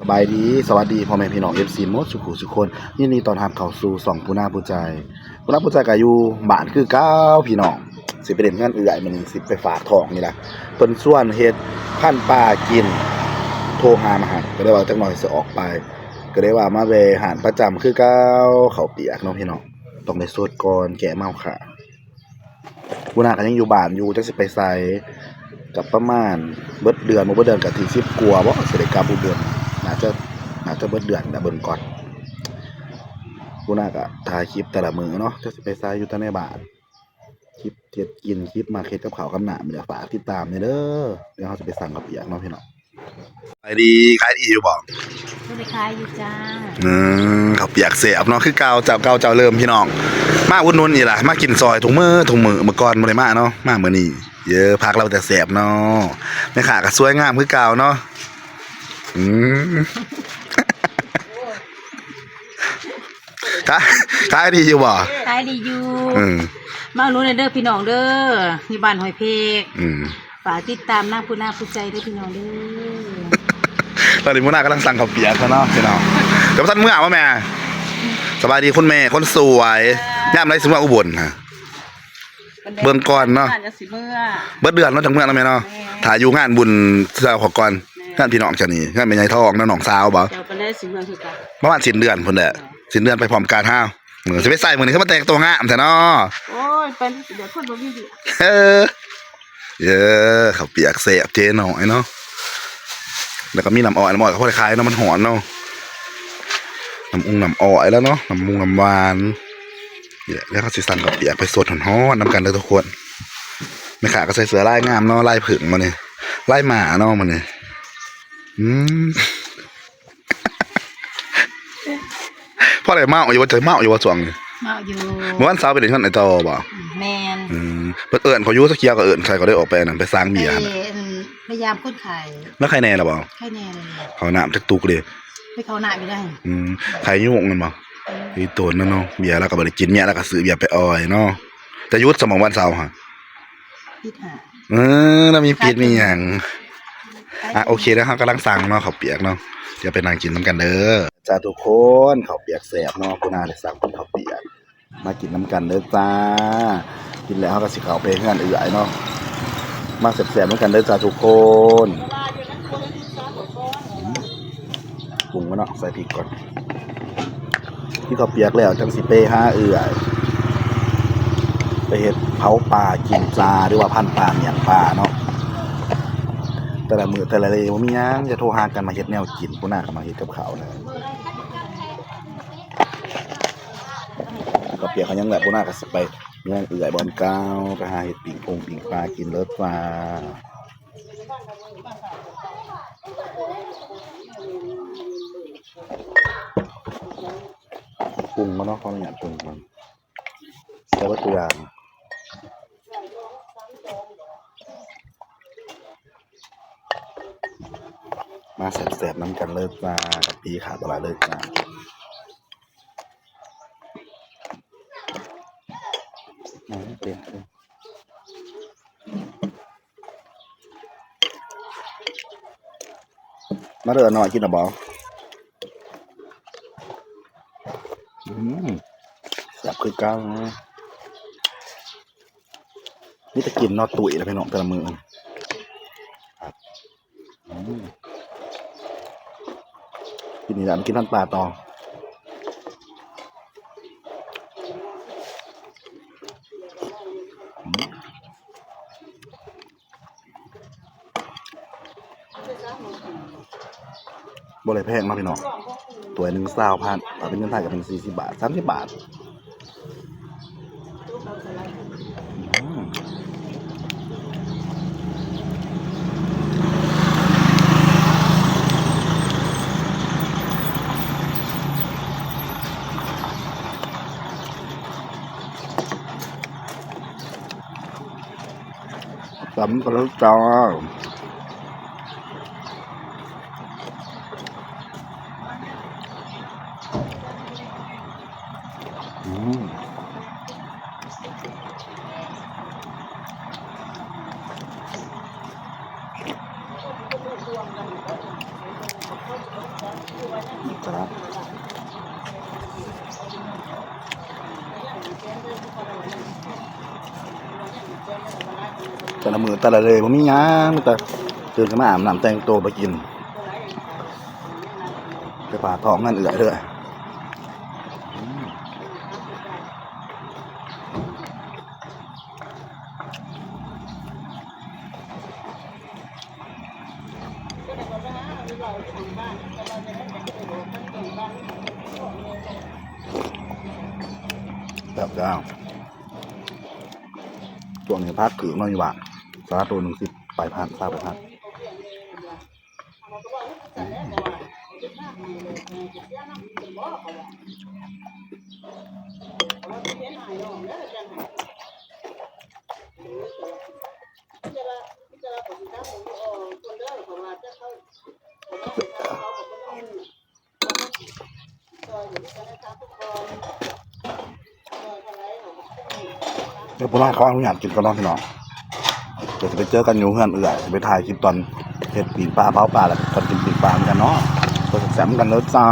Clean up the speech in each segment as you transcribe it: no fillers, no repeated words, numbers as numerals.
สบายดีสวัสดีพ่อแม่พี่น้องเอฟซีมดสุขุสุขคนยินดีต้อนรับเข้าสู่2ผู้นาผู้ใจผู้นาผู้ใจก็อยู่บ้านคือเก้าพี่น้องสิไปเล่นงานเอื้อยมื้อนี้สิไปฝากท้องนี่ล่ะเพิ่นส่วนเฮ็ดพันปลากินโทรหามาให้ก็ได้ว่าจักหน่อยสิออกไปก็ได้ว่ามาแวะหารประจำคือเก้าข้าวเปียกเนาะพี่น้องต้องได้สดก่อนแกะเมาค่ะผู้นาก็ยังอยู่บ้านอยู่จักสิไปไสกับประมาณเบิดเดือนบ่เบิดเดือนก็ที่10กว่าบ่สิได้กลับอุบลน่าจะเบิดเดือนแต่เบิ่งก่อนผู้น่าก็ถ่ายคลิปแต่ละมื้อเนาะจะสิไปไสอยู่แต่ในบ้านคลิปเฮ็ดกินคลิปมาเฮ็ดกับข้าวกับน้ำเดี๋ยวฝากติดตามเด้อเดี๋ยวเราจะไปสั่งกับเปียกเนาะพี่น้องขายดีขายดีอยู่บ่ไม่ได้ขายอยู่จ้าข้าวเปียกแซ่บเนาะคือเก่าเจ้าเริ่มพี่น้องมาอุดหนุนนี่ล่ะมากินซอยถุงมือเมื่อก่อนบ่ได้มาเนาะมามื้อนี้เยอะพักเราแต่แซ่บเนาะแม่ค้าก็สวยงามคือเก่าเนาะขายดีอยู่บ่ขายดีอยู่มาลุ้นเด้อพี่น้องเด้อที่บ้านหอยเพกฝากติดตามนางผู้นาผู้ใจด้วยพี่น้องเด้อตอนนี้ผู้นากำลังสั่งข้าวเปียกเนาะพี่น้องเดี๋ยวท่านเมื่อว่าแม่สบายดีคุณแม่คนสวยย่ามไรสิเมื่ออุบลฮะเบื้องก่อนเนาะเบิดเดือนเนาะจังเมื่อแล้วแม่เนาะถ่ายอยู่งานบุญเจ้าของก่อนงานพี่น้องจะนี่งานเป็นไงทองน้องสาวบ่เจ้าเป็นได้สิเมื่อคือกันประมาณสิ้นเดือนพุ่นแหละสิ้นเดือนไปพร้อมกันห้าวเหมือนจะไปใส่เหมือนเขามาแต่งตัวงามแต่เนาะโอ้ยเป็นเดี๋ยวคนบ่มีดีเยอะข้าวเปียกแซ่บเจ๊หน่อยเนาะแล้วก็มีน้ำอ้อยก็พอคล้ายเนาะมันหอนเนาะน้ำอ้อยแล้วเนาะน้ำหวานแล้วเขาสิสั่งข้าวเปียกไปสดหอนๆน้ำกันเลยทุกคนแม่ค้าก็ใส่เสื้อลายงามเนาะลายผึ่งมาเนี่ยลายหมาเนาะมาเนี่ยพ่ออะไรเมาอยู่ว่าจะเมาอยู่ว่าสวงเมาอยู่เมื่อวันเสาร์ไปเล่นข้างในต่อบ่แมนเพื่อนเขายุ่งสักเกียวก็ใครก็ได้ออกไปนั่นไปสร้างเบียร์พยายามค้นขายแล้วใครแน่หรอบ่ใครแน่เลยเขาหนามจากตุกเลยไม่เขาหน้าไม่ได้ใครยุ่งกันบ่อีตัวนั่นเนาะเบียร์แล้วก็บริกินเนี่ยแล้วก็ซื้อเบียร์ไปออยเนาะแต่ยุทธสมองวันเสาร์ฮะพิษหาแล้วมีพิษมีอย่างโอเคนะครับกำลังสั่งเนาะข้าวเปียกเนาะเดี๋ยวไปนั่งกินน้ำกันเด้อจ้าทุกคนข้าวเปียกแซ่บเนาะคุณอาได้สั่งเป็นข้าวเปียกมากินน้ำกันเด้อจ้ากินแล้วเขาก็สิเข้าไปงานเอื่อยเนาะมาแซ่บๆน้ำกันเด้อจ้าทุกคนปรุงกันเนาะใส่พริกก่อนที่ข้าวเปียกแล้วจังสิไปหาเอื่อยไปเฮ็ดเผาปลากินปลาหรือว่าพันปลาเมียงปลาเนาะแต่ละมื้อแต่ละเลยบ่มีหยังจะโทรหากันมาเฮ็ดแนวกินผู้น่าก็มาเฮ็ดกับข้าวนะก็เปียกเขายังแบบผู้น่าก็สิไปเรื่องเอื่อยบอนเก้าไปหาเฮ็ดปิ่งปลากินเลิศปลาปรุงมาเนาะเขาเนี่ยปรุงมันแต่ว่าตัวอย่างมาแสบๆน้ำกันเลิศมากับปีขาตลาดเลิศมาเปลี่ยนมาเดือดหน่อยกินหรอบอแสบคือเก้านี่จะกินนอตุ๋ยแล้วพี่น้องแต่ละมือกินนี่แหละกินท่านปลาต่อบ่เลยแพงมากพี่น้องตัวหนึ่ง20,000เอาเป็นเงินไทยก็เป็น40 บาท30 บาทสำกระจาย ครับแต่ละมือแต่ละเลยผมมีหยังมีแต่ตื่นขึ้นมาอาบน้ำแต่งตัวไปกินไปป่าท้องนั่นเอื่อยเลยแบบเจ้าตัวนี้พักขืนมาอยู่บ้านสาระตัวหนึ่งสิไปพันทราบไปพันเดี๋ยวพวกเราเขาอนุญาตกินก็น้องพี่น้องเดี๋ยวจะไปเจอกันอยู่เฮือนเอื่อยจะไปถ่ายคลิปตอนเห็ดปีนปลาเผาปลาแล้วตอนกินปีนปลาเหมือนกันเนาะตัวแซมกันแล้วจ้า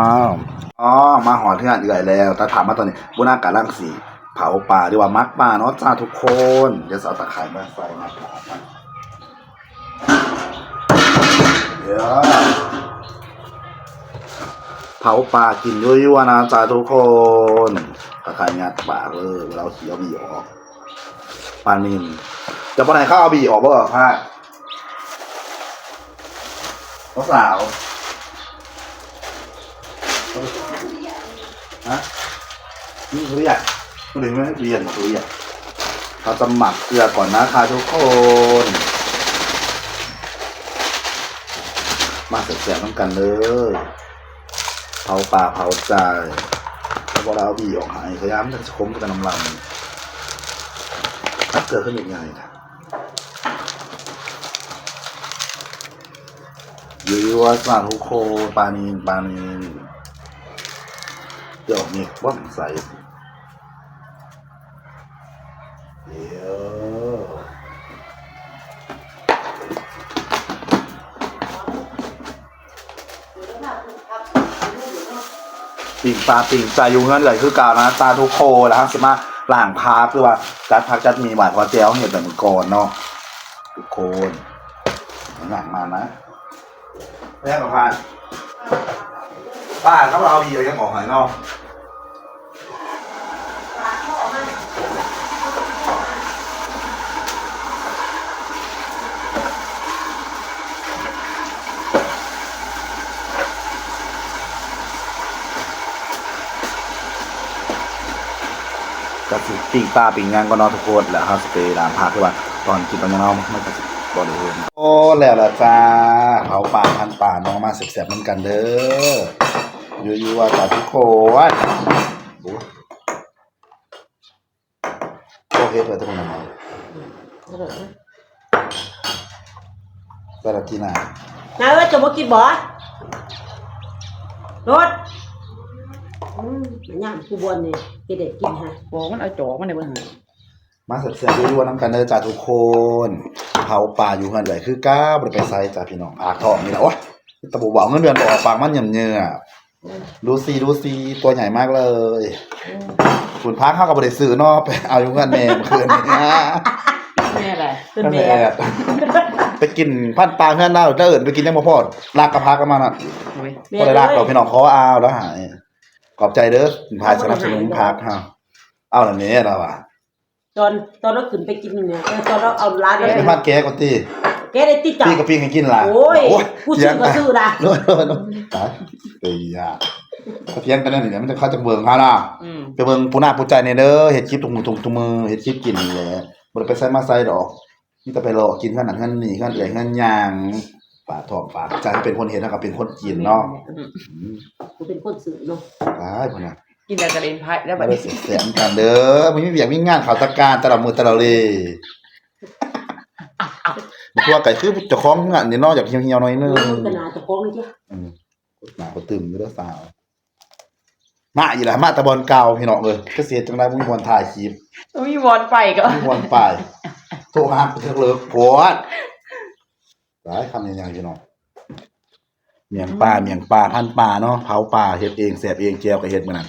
อ๋อมาหอเฮือนเอื่อยแล้วแต่ถามมาตอนนี้บุญอากาศร่างสีเผาปลาดีกว่ามักปลาเนาะจ้าทุกคนเดี๋ยวจะเอาตะไคร้มาใส่มักปลากันเดี๋ยวเผาปลากินยั่วๆนะจ้าทุกคนตะไคร้งัดปากเลยเราเขียวบีออกปลานิลจะไปไหนข้าวเอาบีออกบ่ฮะน้องสาวฮะนี่เรียกไม่ได้ไม่ให้เรียนเรียกเราจะหมักเกลือก่อนนะคะทุกคนมาเสียบๆน้ำกันเลยเผาปลาเผาใจแล้วพอเราเอาบีออกหายขย้ำจะคมกับน้ำลำถ้าเกิดขึ้นอีกไงนะยูว่าสาทุกโคปานีนเดี๋ยวมีว่างใส่เดี๋ยวปิ่งปลาอยู่เงินเลยคือกาวนะตาทุกโคแล้วครับสมาล่างพักหรือว่าจัดพักจัดมีหวานพอเจ้าเห็นแบบมือก่อนเนาะทุกคนหนักมานะแม่กับพานป้าเขาเอาบีเอายังออกหายนอกกับปิ่งปลาปิ่งงานก็นอนทุกคนแหละครับสเปรย์ล้างพักหรือว่าตอนกินตอนยังนอนไม่กระสิบบริเวณโอ้แล้วล่ะจ้าเผาป่าพันป่าน้องมาแสบๆเหมือนกันเด้อยูว่าจากทุกคนโอเคเปิดตัวนั้นมาสลัดที่ไหนนายว่าจะมากินบ่รถย่างผู้บนนี่กินเด็ดกินฮะ บอกมันเอาจอกมันในเบิ่ง มาแสบๆยูว่าน้ำกันเด้อจากทุกคนเผาป่าอยู่กันเลยคือก้าวไปไซจ่าพี่น้องปากทองนี่แหละวะตะบูบอกเงินเดือนออกปากมันเหนื่อยดูซีตัวใหญ่มากเลยคุณพักเข้ากับบริษัทนอกไปเอาอยู่กันแม่เมื่อคืนนี้แม่อะไรก็แม่ไปกินพันปลาเพื่อนเล่าแล้วเอิญไปกินยังบ่พอลากกระพักกันมาน่ะก็เลยลากเราพี่น้องเขาเอาแล้วหายขอบใจเด้อพายสนับสนุนพักฮะเอาแบบนี้เราอ่ะตอนเราขึ้นไปกินเนี่ยตอนเราเอาร้านไปพันแกก็ตีแกได้ติดจับพี่กับพี่ให้กินล่ะโอ้ยผู้ซื้อก็ซื้อนะโน่นตายตีอ่ะเพี้ยนกันนั่นนี่มันจะเข้าจากเมืองเขาล่ะไปเมืองปูนาปูใจเนี่ยเด้อเห็ดคลิปถุงมือเห็ดคลิปกินแหละบ่ได้ไปใส่มาใส่ดอกนี่จะไปรอกินขนาดนั้นนี่ขนาดใหญ่ขนาดยางปากทองปากใจเป็นคนเห็นแล้วก็เป็นคนกินเนาะกูเป็นคนซื้อเนาะตายพุ่นน่ะกินแต่กระเด็นพายแล้วบัดนี้เสียงกันเด้อมันมีเวียกมีงานข่าวตะการตลอดมือตลอดเลยมันตัวไก่คือเจ้าของงานนี่เนาะอยากเหี่ยวๆหน่อยนึงขนาดเจ้าของนี่จ้ะหน้าก็ตึมอยู่เด้อสาวมาอีหล่ะมาตะบอนเก่าพี่น้องเอ้ยเกษตรจังได๋บ่มีบ่อนถ่ายคลิปมีบอลไปก็มีบ่อนไปโทรหาเพิ่นเลิกโพดหลายคำยังพี่น้อง เมียงปลาพันปลาเนาะเผาปลาเฮ็ดเองแซ่บเองแจ่วก็เฮ็ดมื้อนั้น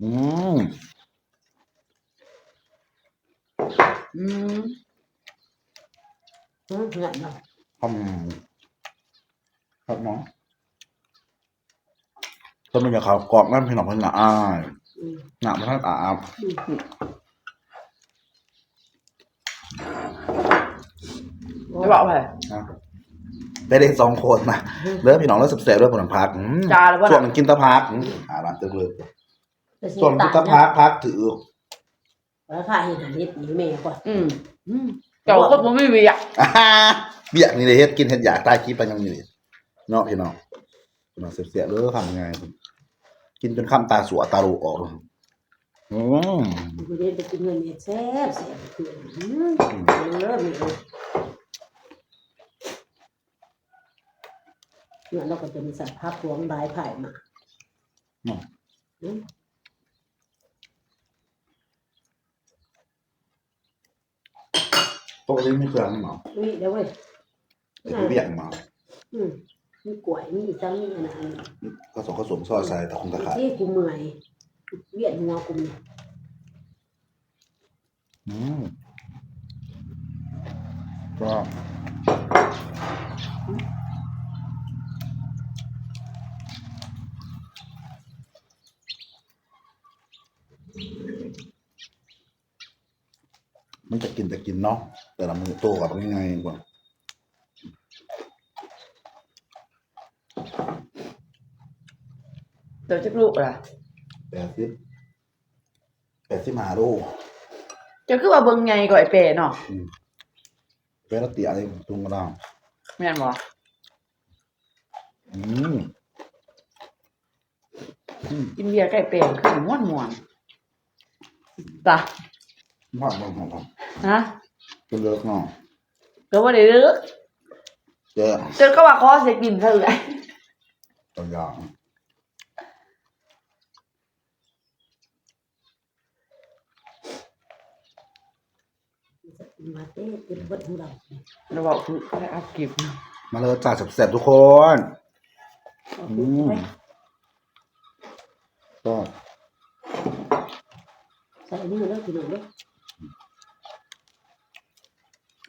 อืม อืม เงินเนาะ ครับน้องต้นมันจะขาวกรอบนั่นพี่น้องเพิ่นน่ะอ้ายน่ะมันท่านอาบ จะบอกไป นะได้เด็ก2คนนะเด้อพี่น้องแล้วแซ่บๆด้วยผลพัก จาแล้วบ่ ช่วงนั้นกินแตะพักร้านตึกเลยช่วงนั้นกินแตะพักถือ แล้วค่ะเห็นหันนิดนี้แม่ก่อน เจ้าก็บ่มีเวียก เบี้ยนี่เลยเฮ็ดกินเฮ็ดอยากตายคลิปไปยังนี่เนาะพี่น้องพี่น้องเสียๆเด้อทำยังไงกินจนค่ำตาสัวตาโลออกอืม กูเรียนไปกินเงินเนี่ยแซ่บคือเริ่มมีเนี่ยเราก็จะมีสัตว์ภาพหวงได้ไผ่มา ปกติไม่เคยเอาหมอ นี่เดี๋ยวเว้ย แต่กูเบี้ยหมอ มีกล้วยมีจังมีอะไร ผสมซอยใส่ตะคงตะไคร้ ที่กูเมื่อยเวียนหัวกู อืมก็มันจะกินเนาะแต่ละมือโตกับง่ายๆกว่า เดี๋ยวจะลูกล่ะ 85 โล เจ้าคือว่าเบิ่งใหญ่กว่าไอ้เป้เนาะ เวลาเตียอะไรตุงกระดอง แม่นบ่ อืม กินเบียร์กับไอ้เป้คือม่วนๆตา มากมาก ฮะ เป็นเลิกเนาะ ก็บ่ได้เลือก เจ้า เจ้าก็ว่าขอสิกินซะเลย ตัวอย่าง มาเต้เป็นบทของเรา เราบอกคือให้อัพคลิป มาเลยจ่าแซ่บๆทุกคน ก็ ใส่นี่แล้วกินหน่อยด้วย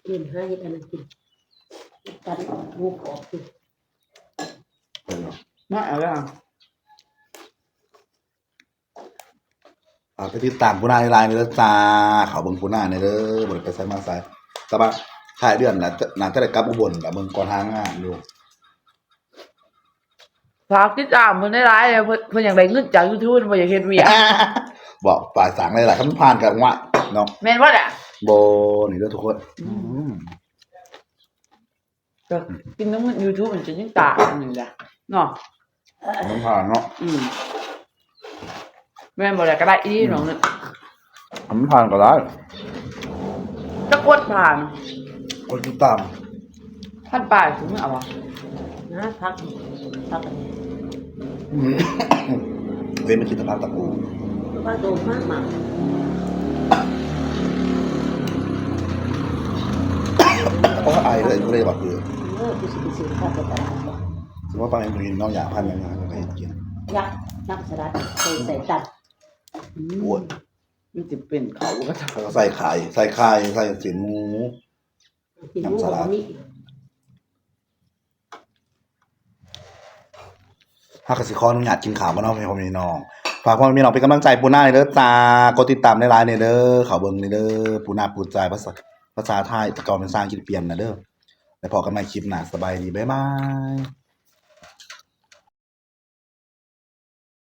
กินให้อันนั้นกินกันงูกรอบกิน เป็นเนาะ มาเอาแล้ว ไปติดตามผู้หน้าในไลน์นี่เด้อจ้าเขาเบิ่งผู้หน้าในเด้อบริไปไซมาไซแต่ว่าท้ายเดือนน่ะน่าจะได้กลับอุบลแต่เบิ่งก่อนทางงานอยู่ ฝากติดตามเพิ่นได้หลายเลยเพิ่นอยากได้เงินจาก YouTube เพิ่นอยากเฮ็ดเวียก บอกฝ่ายสางหลายๆคำผ่านกันว่าเนาะ แม่นบ่ล่ะ โบนี่เด้อทุกคน ก็กินน้ำมัน YouTube มันจะยิ่งตาอันนึงล่ะเนาะ มันผ่านเนาะ แม่นบ่ล่ะก็ได้อีน้องนึง มันผ่านก็ได้ จะกดผ่าน คนติดตาม ท่านป้ายถึงเอาวะ นะพักอันนี้ เว้นมากินตะพักตะกู ว่าโดนมากมาก เพราะว่าไอเลยกูเลยบอกคือ กูสิไปซื้อข้าวไปตลาดก่อน สมมติว่าไปกินน้องอยากพันยังไงก็ให้กิน ยักษ์สลัดใส่ตัด ปวด มันสิเป็นเขาก็จะ แล้วก็ใส่ไข่ใส่สินหมู กินหมูกับมี ถ้ากสิคอนุญาตกินข่าวมาเนาะพี่พ่อแม่น้องฝากพ่อแม่พี่น้องเป็นกำลังใจปูน่าในเด้อจ้ากดติดตามในไลน์ในเด้อเขาเบิ่งในเด้อปูน่าปูใจภาษาไทยแต่ก่อนเป็นภาษาอังกฤษเปลี่ยนนะเด้อแล้วพอกันใหม่คลิปหน้าสบายดีบ๊ายบาย